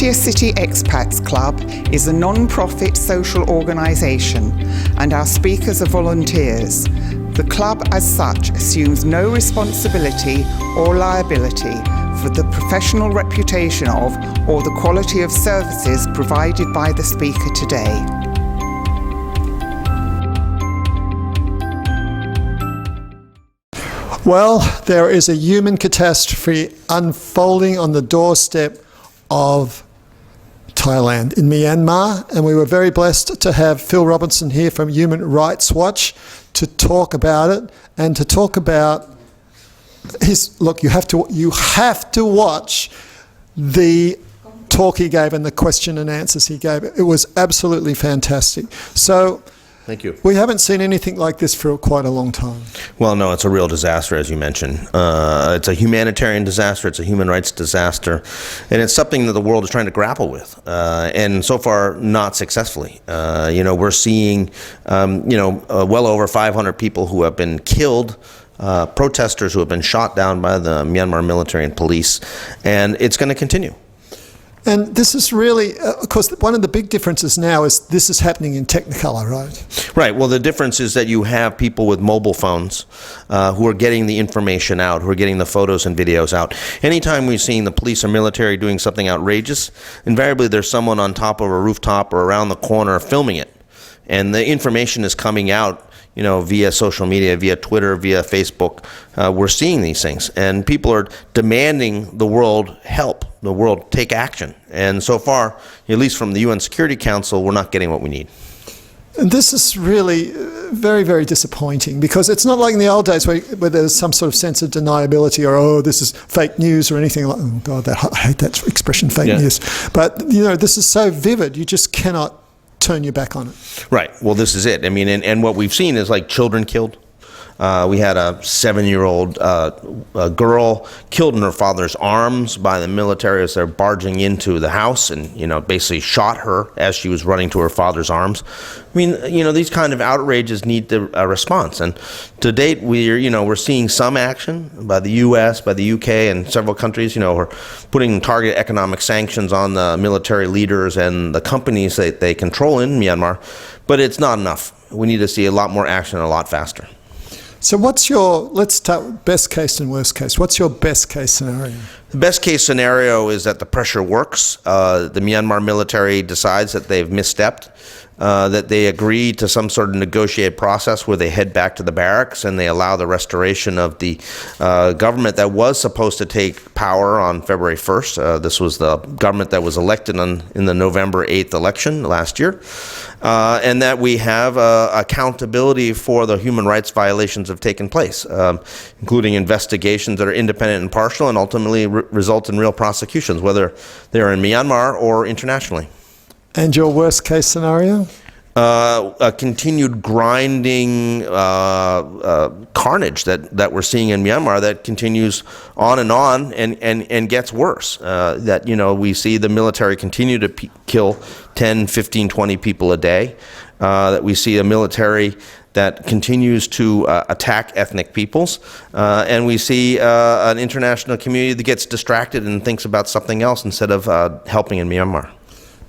Pattaya City Expats Club is a non-profit social organisation and our speakers are volunteers. The club as such assumes no responsibility or liability for the professional reputation of or the quality of services provided by the speaker today. Well, there is a human catastrophe unfolding on the doorstep of Thailand, in Myanmar, and we were very blessed to have Phil Robertson here from Human Rights Watch to talk about it and to talk about his look. You have to watch the talk he gave and the question and answers he gave. It was absolutely fantastic. So. Thank you. We haven't seen anything like this for quite a long time. Well, no, it's a real disaster, as you mentioned. It's a humanitarian disaster. It's a human rights disaster. And it's something that the world is trying to grapple with. And so far, not successfully. We're seeing, well over 500 people who have been killed, protesters who have been shot down by the Myanmar military and police. And it's going to continue. And this is really, of course, one of the big differences now is this is happening in Technicolor, right? Right. Well, the difference is that you have people with mobile phones who are getting the information out, who are getting the photos and videos out. Anytime we've seen the police or military doing something outrageous, invariably there's someone on top of a rooftop or around the corner filming it. And the information is coming out, via social media, via Twitter, via Facebook. We're seeing these things. And people are demanding the world help, the world take action. And so far, at least from the UN Security Council, we're not getting what we need. And this is really very, very disappointing, because it's not like in the old days where there's some sort of sense of deniability or, this is fake news or anything like, oh God, I hate that expression, fake news. But, this is so vivid, you just cannot turn your back on it. Right. Well, this is it. I mean, and what we've seen is like children killed. We had a 7-year-old girl killed in her father's arms by the military as they're barging into the house and, basically shot her as she was running to her father's arms. I mean, these kind of outrages need a response. And to date, we're seeing some action by the U.S., by the U.K., and several countries. We're putting targeted economic sanctions on the military leaders and the companies that they control in Myanmar. But it's not enough. We need to see a lot more action a lot faster. So let's start best case and worst case. What's your best case scenario? The best case scenario is that the pressure works. The Myanmar military decides that they've misstepped, that they agree to some sort of negotiated process where they head back to the barracks and they allow the restoration of the government that was supposed to take power on February 1st. This was the government that was elected in the November 8th election last year. And that we have accountability for the human rights violations that have taken place, including investigations that are independent and impartial and ultimately result in real prosecutions, whether they're in Myanmar or internationally. And your worst case scenario? A continued grinding carnage that we're seeing in Myanmar that continues on and gets worse. That, we see the military continue to kill 10, 15, 20 people a day. That we see a military that continues to attack ethnic peoples. And we see an international community that gets distracted and thinks about something else instead of helping in Myanmar.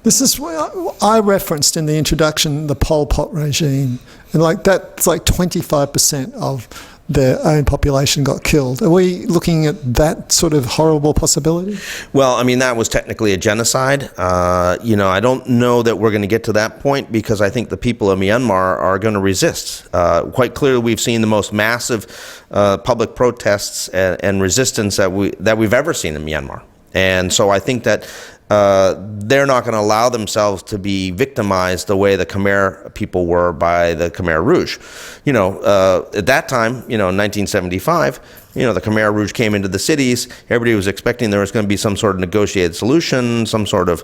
This is what I referenced in the introduction, the Pol Pot regime, and that's like 25% of their own population got killed. Are we looking at that sort of horrible possibility? Well, I mean, that was technically a genocide. I don't know that we're going to get to that point because I think the people of Myanmar are going to resist. Quite clearly, we've seen the most massive public protests and resistance that we've ever seen in Myanmar. And so I think that they're not going to allow themselves to be victimized the way the Khmer people were by the Khmer Rouge. At that time, in 1975, the Khmer Rouge came into the cities. Everybody was expecting there was going to be some sort of negotiated solution, some sort of,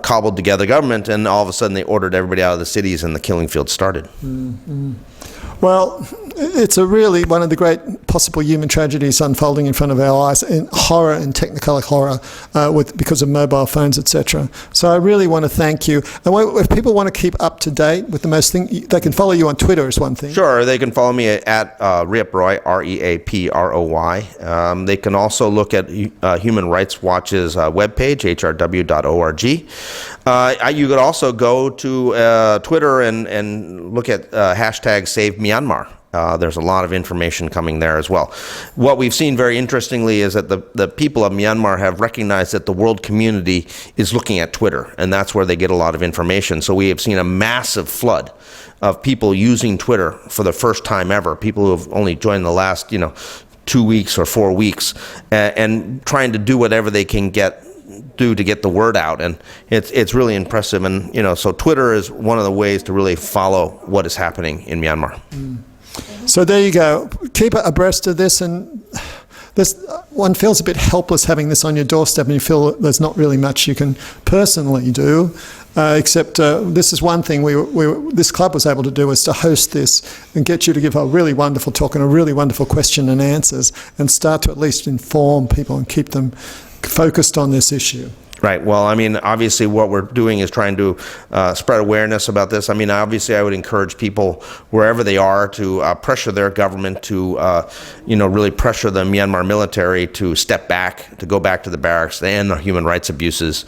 cobbled together government, and all of a sudden they ordered everybody out of the cities and the killing field started. Mm-hmm. Well, it's one of the great possible human tragedies unfolding in front of our eyes, in horror and technicolor horror because of mobile phones, etc. So I really want to thank you. And if people want to keep up to date with the most thing, they can follow you on Twitter is one thing. Sure, they can follow me at Reaproy, Reaproy. They can also look at Human Rights Watch's webpage, hrw.org. You could also go to Twitter and look at hashtag Save Myanmar. There's a lot of information coming there as well. What we've seen very interestingly is that the people of Myanmar have recognized that the world community is looking at Twitter, and that's where they get a lot of information. So we have seen a massive flood of people using Twitter for the first time ever, people who have only joined the last 2 weeks or 4 weeks, and trying to do whatever they can do to get the word out, and it's really impressive. And so Twitter is one of the ways to really follow what is happening in Myanmar. So there you go. Keep abreast of this, and one feels a bit helpless having this on your doorstep, and you feel that there's not really much you can personally do, except this is one thing this club was able to do, was to host this and get you to give a really wonderful talk and a really wonderful question and answers, and start to at least inform people and keep them focused on this issue. Right. Well, I mean, obviously what we're doing is trying to spread awareness about this. I mean, obviously I would encourage people wherever they are to pressure their government to, really pressure the Myanmar military to step back, to go back to the barracks, to end the human rights abuses,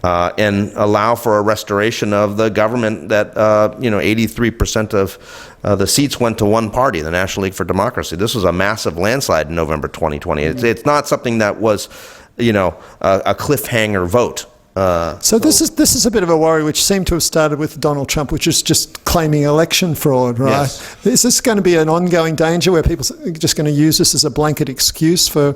and allow for a restoration of the government that, 83% of the seats went to one party, the National League for Democracy. This was a massive landslide in November 2020. It's not something that was a cliffhanger vote. So this is a bit of a worry, which seemed to have started with Donald Trump, which is just claiming election fraud, right? Yes. Is this going to be an ongoing danger where people are just going to use this as a blanket excuse for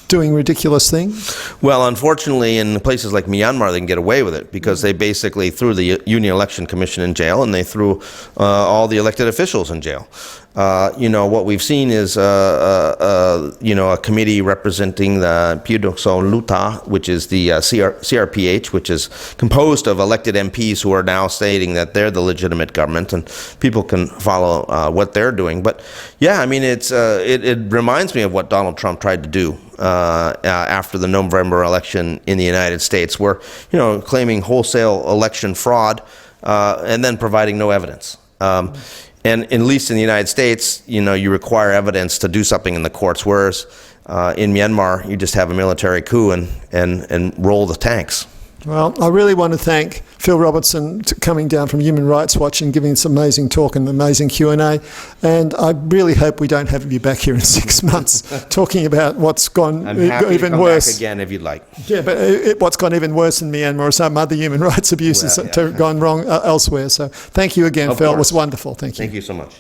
doing ridiculous things? Well, unfortunately, in places like Myanmar, they can get away with it because they basically threw the Union Election Commission in jail, and they threw all the elected officials in jail. What we've seen is, a committee representing the Pudokso Luta, which is the CRPH, which is composed of elected MPs who are now stating that they're the legitimate government, and people can follow what they're doing. But yeah, I mean, it reminds me of what Donald Trump tried to do after the November election in the United States, where, claiming wholesale election fraud and then providing no evidence. And at least in the United States, you require evidence to do something in the courts, whereas in Myanmar, you just have a military coup and roll the tanks. Well, I really want to thank Phil Robertson coming down from Human Rights Watch and giving this amazing talk and amazing Q&A. And I really hope we don't have you back here in 6 months talking about what's gone I'm happy even to come worse. Back again if you'd like. Yeah, but what's gone even worse in Myanmar or some other human rights abuses that have gone wrong elsewhere. So thank you again, Phil. It was wonderful. Thank you. Thank you so much.